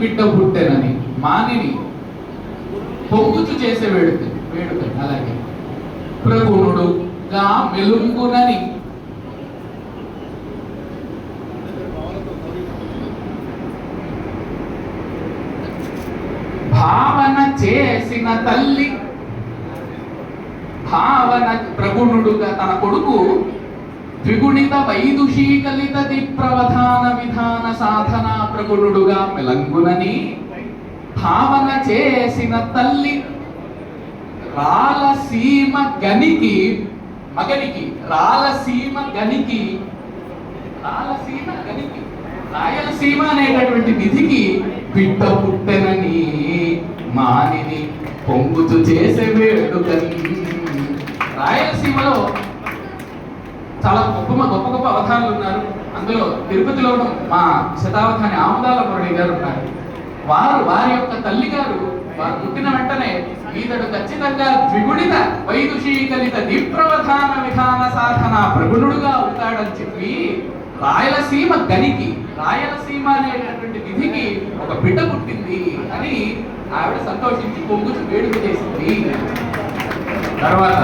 బిడ్డ పుట్టెనని మానిని పొంగుచు చేసే వేడుక అలాగే ప్రగుణుడుగా మెలుంగునని భావన చేసిన తల్లి భావన ప్రగుణుడుగా తన కొడుకు ద్విగుణిత వైదుషీకలిత దిప్రవధాన విధాన సాధన ప్రగుణుడుగా మెలంగునని భావన చేసిన తల్లి రాలసీమ గనికి మగనికి రాలసీమ గనికి రాయలసీమ అనేటటువంటి నిధికి బిడ్డ పుట్టెనని మానిని పొంగుచు చేసే వేడుకని. రాయలసీమలో చాలా గొప్ప అవధానులు ఉన్నారు. అందులో తిరుపతిలో మా శతావధాని ఆముదాల మురళి గారు ఉన్నారు. వారి యొక్క తల్లి గారు వారు పుట్టిన వెంటనే ఈతడు ఖచ్చితంగా ద్విగుణిత వైదుషీకలిత దిప్రవధాన విధాన సాధన ప్రగుణుడుగా ఉంటాడని చెప్పి రాయలసీమ గనికి రాయలసీమ అనేటటువంటి నిధికి ఒక బిడ్డ పుట్టింది అని ఆవిడ సంతోషించి పొంగుచు వేడుక చేసింది. తర్వాత